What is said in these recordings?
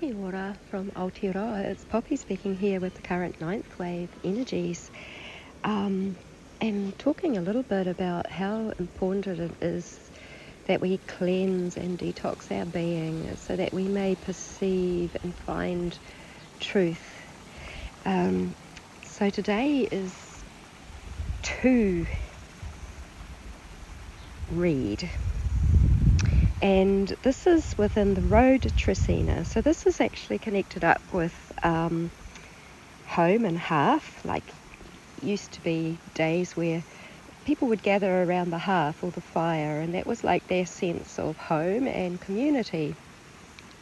Kia ora from Aotearoa. It's Poppy speaking here with the current ninth wave energies, and talking a little bit about how important it is that we cleanse and detox our being so that we may perceive and find truth. So today is to read. And this is within the road TRECENA. So this is actually connected up with home and hearth. Like, used to be days where people would gather around the hearth or the fire, and that was like their sense of home and community.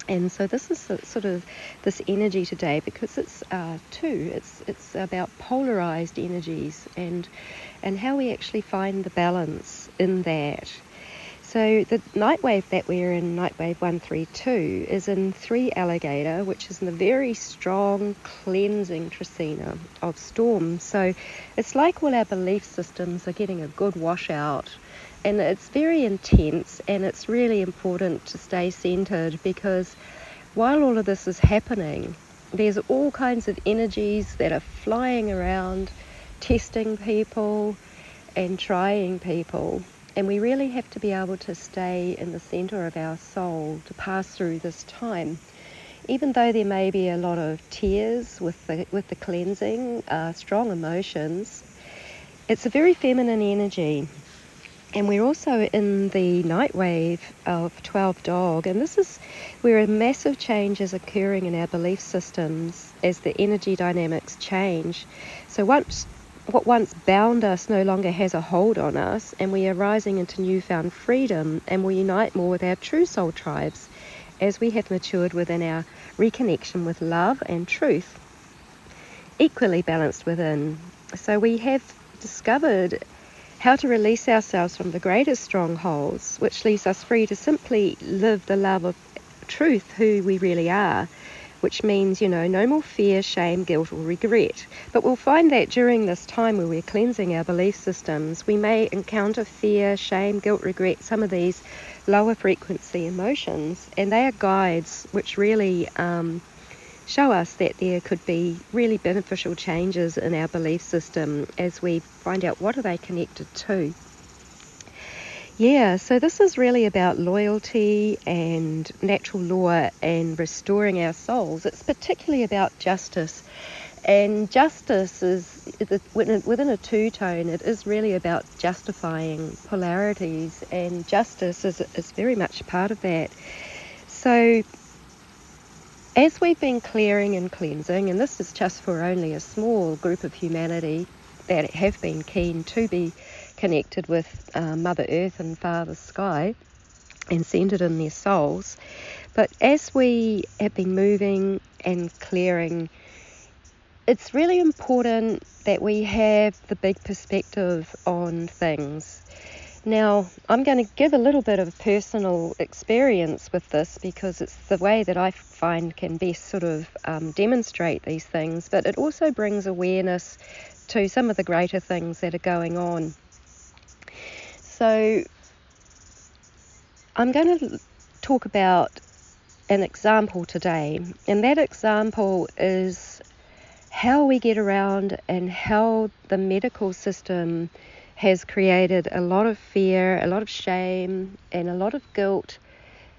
And so this is sort of this energy today, because it's it's about polarized energies and how we actually find the balance in that. So the NIGHTWAVE that we're in, NIGHTWAVE 132, is in 3 Alligator, which is in the very strong cleansing TRECENA of storm. So it's like all our belief systems are getting a good washout, and it's very intense, and it's really important to stay centered, because while all of this is happening, there's all kinds of energies that are flying around, testing people and trying people. And we really have to be able to stay in the center of our soul to pass through this time. Even though there may be a lot of tears with the cleansing, strong emotions, it's a very feminine energy. And we're also in the night wave of 12 dog, and this is where a massive change is occurring in our belief systems as the energy dynamics change. So what once bound us no longer has a hold on us, and we are rising into newfound freedom, and we unite more with our true soul tribes as we have matured within our reconnection with love and truth, equally balanced within. So we have discovered how to release ourselves from the greatest strongholds, which leaves us free to simply live the love of truth, who we really are, which means, no more fear, shame, guilt, or regret. But we'll find that during this time where we're cleansing our belief systems, we may encounter fear, shame, guilt, regret, some of these lower frequency emotions, and they are guides which really show us that there could be really beneficial changes in our belief system as we find out what are they connected to. Yeah, so this is really about loyalty and natural law and restoring our souls. It's particularly about justice. And justice is, within a two-tone, it is really about justifying polarities, and justice is very much a part of that. So as we've been clearing and cleansing, and this is just for only a small group of humanity that have been keen to be connected with Mother Earth and Father Sky and centered in their souls. But as we have been moving and clearing, it's really important that we have the big perspective on things. Now, I'm going to give a little bit of personal experience with this, because it's the way that I find can best sort of demonstrate these things, but it also brings awareness to some of the greater things that are going on. So I'm going to talk about an example today, and that example is how we get around and how the medical system has created a lot of fear, a lot of shame, and a lot of guilt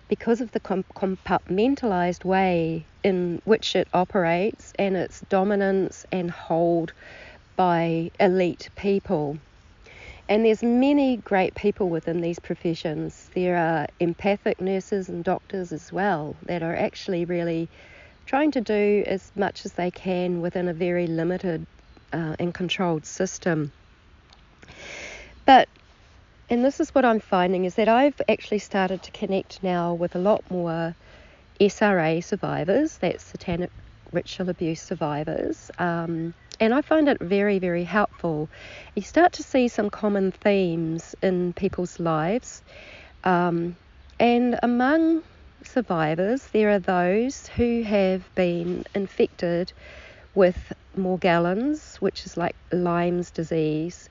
because of the compartmentalized way in which it operates and its dominance and hold by elite people. And there's many great people within these professions. There are empathic nurses and doctors as well that are actually really trying to do as much as they can within a very limited and controlled system. And this is what I'm finding, is that I've actually started to connect now with a lot more SRA survivors, that's satanic ritual abuse survivors, and I find it very, very helpful. You start to see some common themes in people's lives, and among survivors there are those who have been infected with Morgellons, which is like Lyme's disease.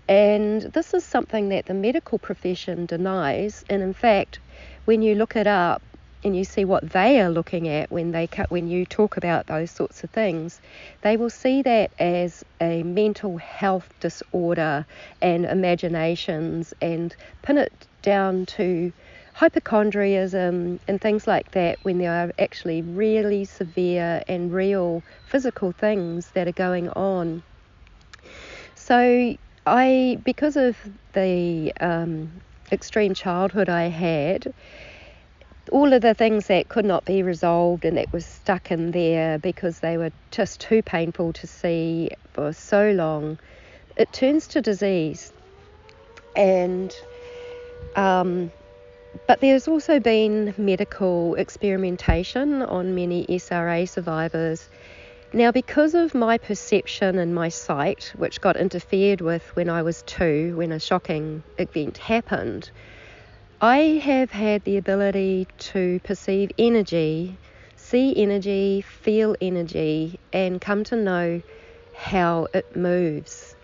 And this is something that the medical profession denies, and in fact, when you look it up, and you see what they are looking at when you talk about those sorts of things, they will see that as a mental health disorder and imaginations, and pin it down to hypochondriaism and things like that, when there are actually really severe and real physical things that are going on. So because of the extreme childhood I had, all of the things that could not be resolved and that was stuck in there because they were just too painful to see for so long, it turns to disease. And but there's also been medical experimentation on many SRA survivors. Now, because of my perception and my sight, which got interfered with when I was 2, when a shocking event happened, I have had the ability to perceive energy, see energy, feel energy, and come to know how it moves.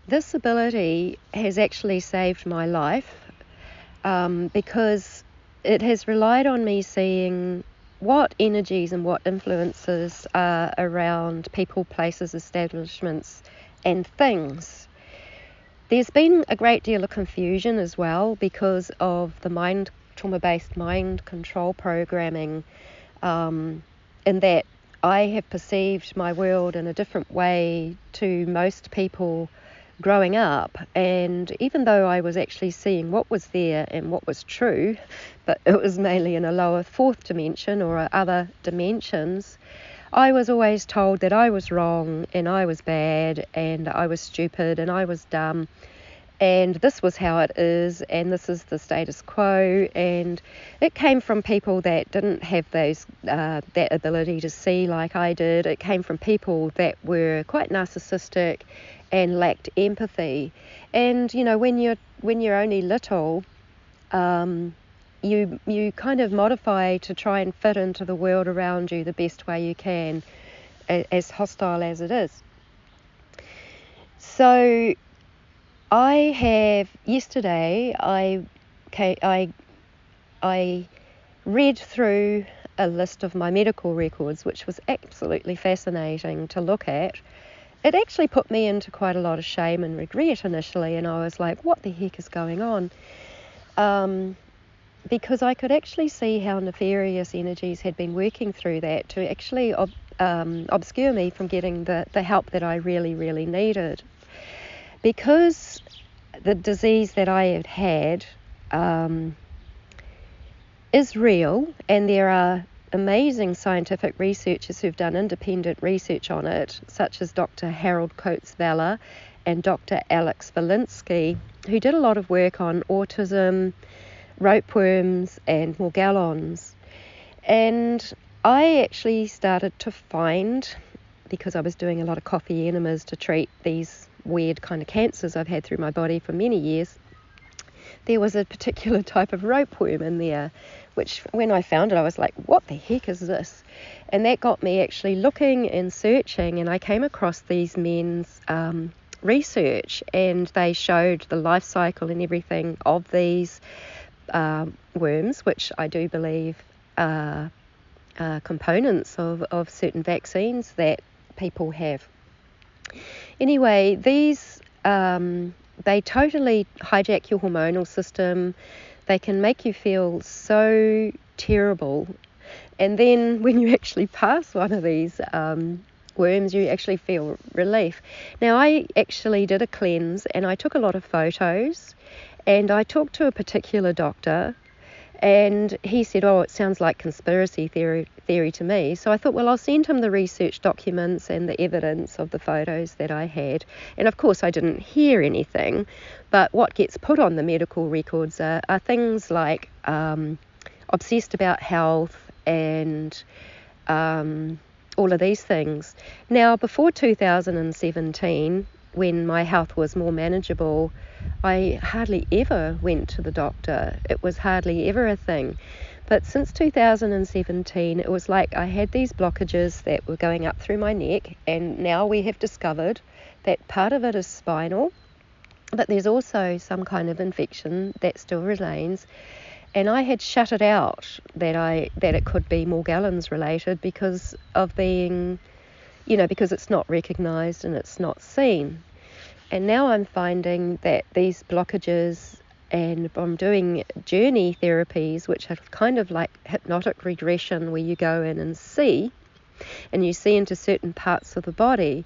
This ability has actually saved my life because it has relied on me seeing what energies and what influences are around people, places, establishments, and things. There's been a great deal of confusion as well because of the trauma-based mind control programming, in that I have perceived my world in a different way to most people growing up, and even though I was actually seeing what was there and what was true, but it was mainly in a lower 4th dimension or other dimensions, I was always told that I was wrong and I was bad and I was stupid and I was dumb, and this was how it is, and this is the status quo. And it came from people that didn't have that ability to see like I did. It came from people that were quite narcissistic and lacked empathy. And when you're only little, you kind of modify to try and fit into the world around you the best way you can, as hostile as it is. So yesterday I read through a list of my medical records, which was absolutely fascinating to look at. It actually put me into quite a lot of shame and regret initially, and I was like, what the heck is going on? Because I could actually see how nefarious energies had been working through that to actually obscure me from getting the help that I really, really needed. Because the disease that I had is real, and there are amazing scientific researchers who've done independent research on it, such as Dr. Harold Coates-Valla and Dr. Alex Valinsky, who did a lot of work on autism, ropeworms, and morgellons. And I actually started to find, because I was doing a lot of coffee enemas to treat these weird kind of cancers I've had through my body for many years, there was a particular type of ropeworm in there, which when I found it, I was like, what the heck is this? And that got me actually looking and searching, and I came across these men's research, and they showed the life cycle and everything of these worms, which I do believe are components of certain vaccines that people have. Anyway, these they totally hijack your hormonal system. They can make you feel so terrible. And then when you actually pass one of these worms, you actually feel relief. Now, I actually did a cleanse, and I took a lot of photos, and I talked to a particular doctor, and he said, oh, it sounds like conspiracy theory to me. So I thought, well, I'll send him the research documents and the evidence of the photos that I had. And of course, I didn't hear anything. But what gets put on the medical records are things like obsessed about health and all of these things. Now, before 2017, when my health was more manageable, I hardly ever went to the doctor. It was hardly ever a thing. But since 2017, it was like I had these blockages that were going up through my neck, and now we have discovered that part of it is spinal, but there's also some kind of infection that still remains. And I had shut it out that it could be Morgellons related because of being, because it's not recognised and it's not seen. And now I'm finding that these blockages, and I'm doing journey therapies, which are kind of like hypnotic regression, where you go in and see into certain parts of the body.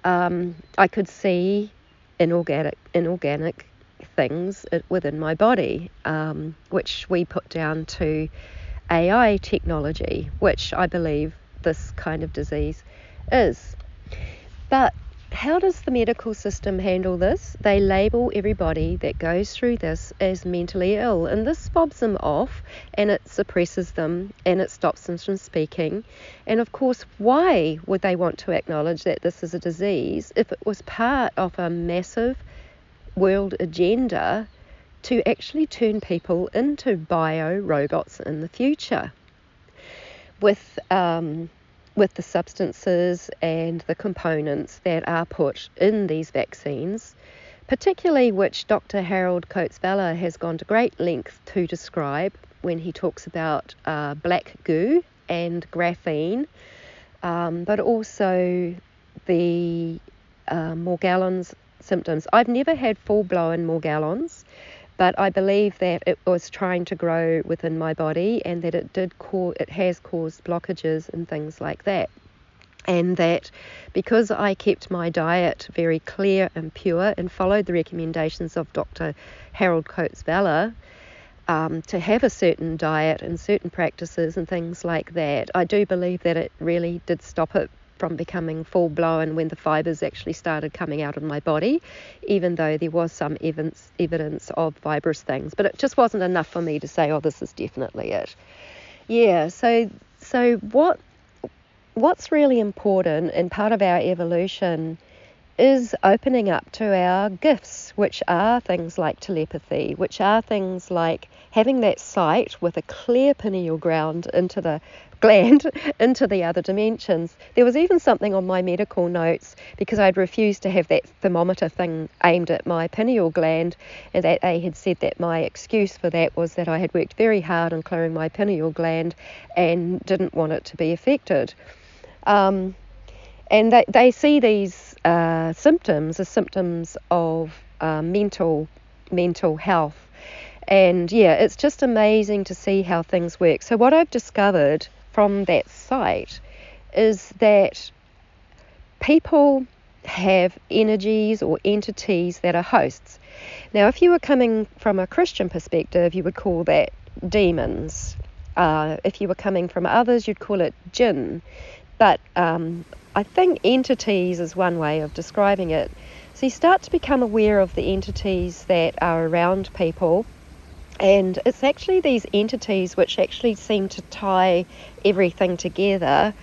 I could see inorganic things within my body, which we put down to AI technology, which I believe this kind of disease is. But how does the medical system handle this? They label everybody that goes through this as mentally ill, and this fobs them off, and it suppresses them, and it stops them from speaking. And of course, why would they want to acknowledge that this is a disease if it was part of a massive world agenda to actually turn people into bio-robots in the future? With the substances and the components that are put in these vaccines, particularly which Dr. Harold Coates-Valla has gone to great length to describe when he talks about black goo and graphene, but also the Morgellons symptoms. I've never had full-blown Morgellons, but I believe that it was trying to grow within my body, and that it has caused blockages and things like that. And that because I kept my diet very clear and pure and followed the recommendations of Dr. Harold Coates-Valla to have a certain diet and certain practices and things like that, I do believe that it really did stop it from becoming full-blown when the fibres actually started coming out of my body, even though there was some evidence of fibrous things. But it just wasn't enough for me to say, oh, this is definitely it. Yeah, so what's really important and part of our evolution is opening up to our gifts, which are things like telepathy, which are things like having that sight with a clear pineal gland into the other dimensions. There was even something on my medical notes, because I'd refused to have that thermometer thing aimed at my pineal gland, and that they had said that my excuse for that was that I had worked very hard on clearing my pineal gland and didn't want it to be affected. And they see these symptoms as symptoms of mental health. And yeah, it's just amazing to see how things work. So what I've discovered from that site is that people have energies or entities that are hosts. Now, if you were coming from a Christian perspective, you would call that demons. If you were coming from others, you'd call it jinn. But I think entities is one way of describing it. So you start to become aware of the entities that are around people, and it's actually these entities which actually seem to tie everything together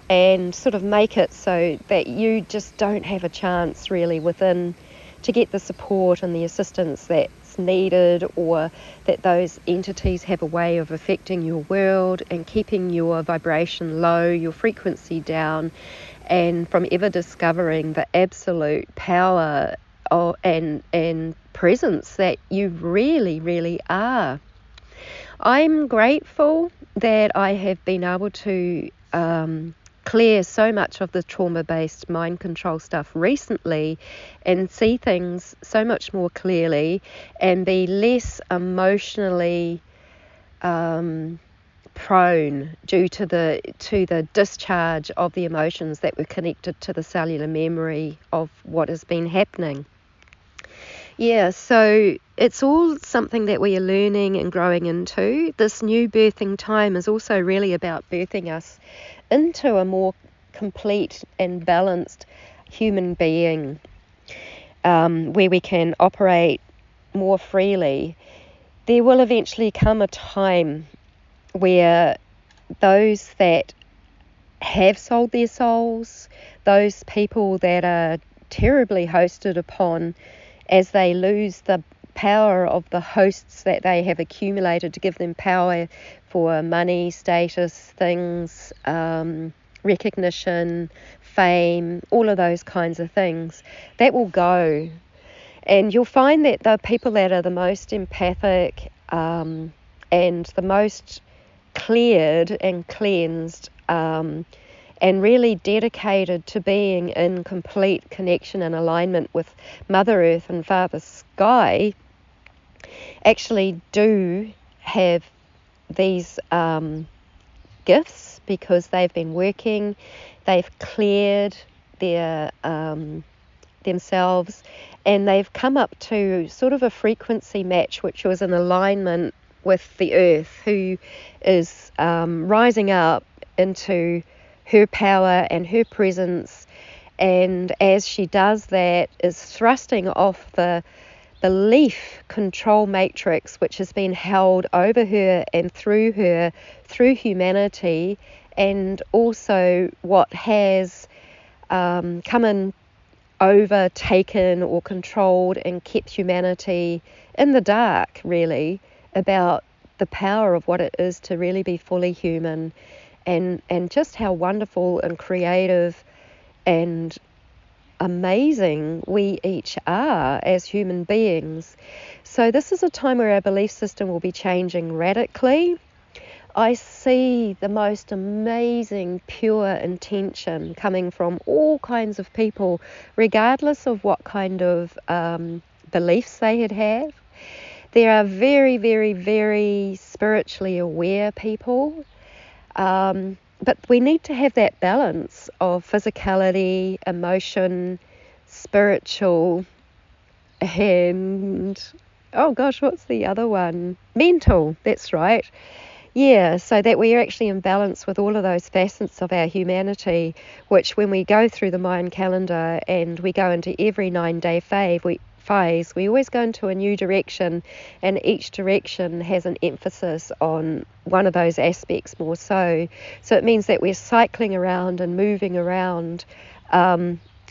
and sort of make it so that you just don't have a chance really within to get the support and the assistance that's needed, or that those entities have a way of affecting your world and keeping your vibration low, your frequency down, and from ever discovering the absolute power and presence that you really, really are. I'm grateful that I have been able to clear so much of the trauma-based mind control stuff recently and see things so much more clearly and be less emotionally prone due to the discharge of the emotions that were connected to the cellular memory of what has been happening. Yeah, so it's all something that we are learning and growing into. This new birthing time is also really about birthing us into a more complete and balanced human being, where we can operate more freely. There will eventually come a time where those that have sold their souls, those people that are terribly hosted upon as they lose the power of the hosts that they have accumulated to give them power for money, status, things, recognition, fame, all of those kinds of things, that will go. And you'll find that the people that are the most empathic, and the most cleared and cleansed, and really dedicated to being in complete connection and alignment with Mother Earth and Father Sky, actually do have these gifts, because they've been working, they've cleared their themselves, and they've come up to sort of a frequency match which was in alignment with the Earth, who is rising up into her power and her presence, and as she does that, is thrusting off the belief control matrix which has been held over her and through her, through humanity, and also what has come and overtaken or controlled and kept humanity in the dark, really, about the power of what it is to really be fully human, and just how wonderful and creative and amazing we each are as human beings. So this is a time where our belief system will be changing radically. I see the most amazing pure intention coming from all kinds of people, regardless of what kind of beliefs they have. There are very, very, very spiritually aware people, but we need to have that balance of physicality, emotion, spiritual, and oh gosh, what's the other one? Mental, that's right. Yeah, so that we are actually in balance with all of those facets of our humanity, which when we go through the Mayan calendar and we go into every 9-day phase, we always go into a new direction, and each direction has an emphasis on one of those aspects more so. So it means that we're cycling around and moving around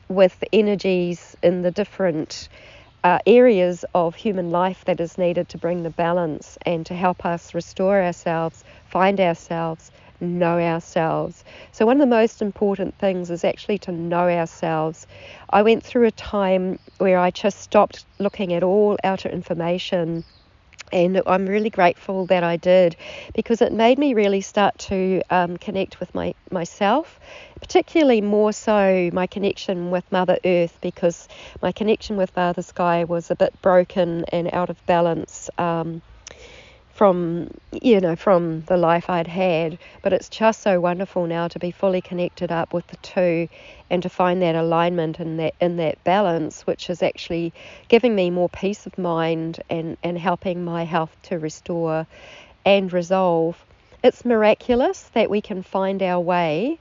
with energies in the different areas of human life that is needed to bring the balance and to help us restore ourselves, find ourselves, know ourselves. So one of the most important things is actually to know ourselves. I went through a time where I just stopped looking at all outer information, and I'm really grateful that I did, because it made me really start to connect with myself, particularly more so my connection with Mother Earth, because my connection with Father Sky was a bit broken and out of balance from the life I'd had. But it's just so wonderful now to be fully connected up with the two, and to find that alignment and that balance, which is actually giving me more peace of mind and helping my health to restore and resolve. It's miraculous that we can find our way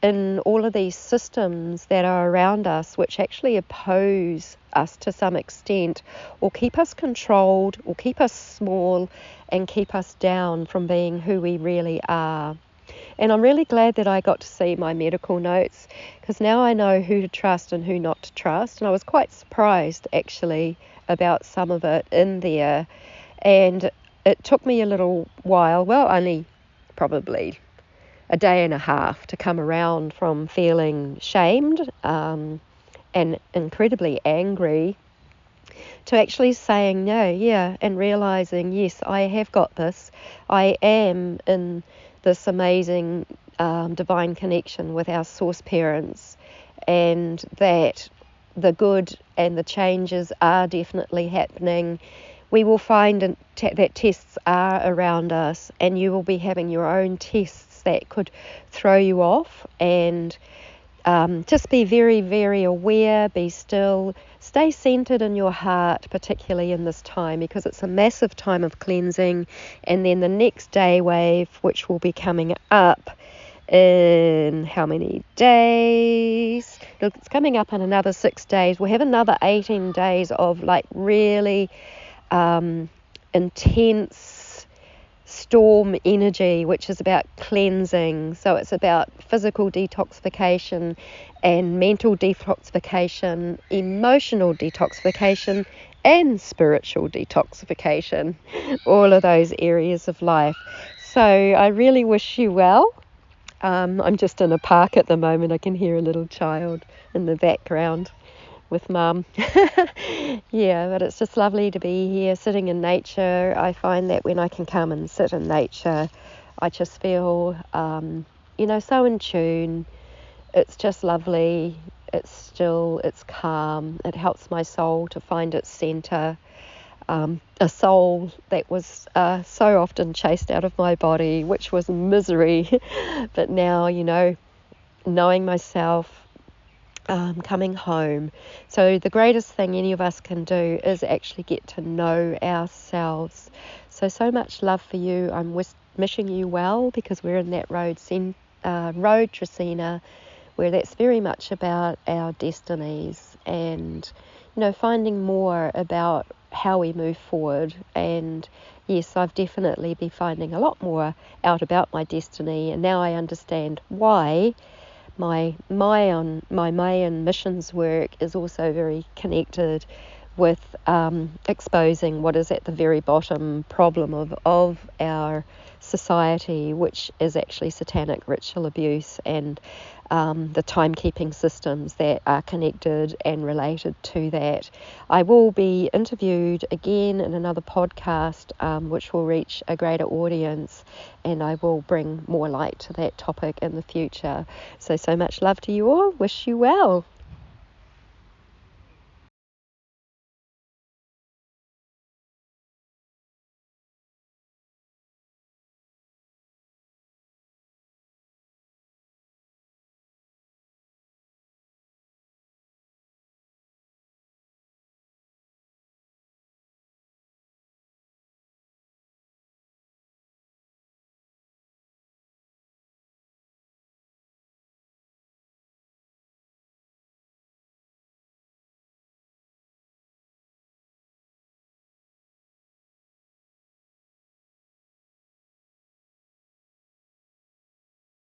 in all of these systems that are around us, which actually oppose us to some extent, or keep us controlled, or keep us small, and keep us down from being who we really are. And I'm really glad that I got to see my medical notes, because now I know who to trust and who not to trust. And I was quite surprised, actually, about some of it in there. And it took me a little while, well, only probably a day and a half, to come around from feeling shamed and incredibly angry to actually saying no, and realizing, yes, I have got this. I am in this amazing divine connection with our source parents, and that the good and the changes are definitely happening. We will find that tests are around us, and you will be having your own tests that could throw you off, and just be very, very aware, be still, stay centered in your heart, particularly in this time, because it's a massive time of cleansing. And then the next day wave, which will be coming up in how many days? It's coming up in another 6 days. We'll have another 18 days of like really intense storm energy, which is about cleansing. So it's about physical detoxification and mental detoxification, emotional detoxification, and spiritual detoxification, all of those areas of life. So I really wish you well. I'm just in a park at the moment. I can hear a little child in the background. with Mum. Yeah, but it's just lovely to be here sitting in nature. I find that when I can come and sit in nature, I just feel, so in tune. It's just lovely. It's still, it's calm. It helps my soul to find its center. A soul that was so often chased out of my body, which was misery. But now, knowing myself, coming home. So the greatest thing any of us can do is actually get to know ourselves. So much love for you. I'm wishing you well, because we're in that road, TRECENA, where that's very much about our destinies and, finding more about how we move forward. And yes, I've definitely been finding a lot more out about my destiny, and now I understand why my Mayan missions work is also very connected with exposing what is at the very bottom problem of our society, which is actually satanic ritual abuse and the timekeeping systems that are connected and related to that. I will be interviewed again in another podcast, which will reach a greater audience, and I will bring more light to that topic in the future. So much love to you all. Wish you well.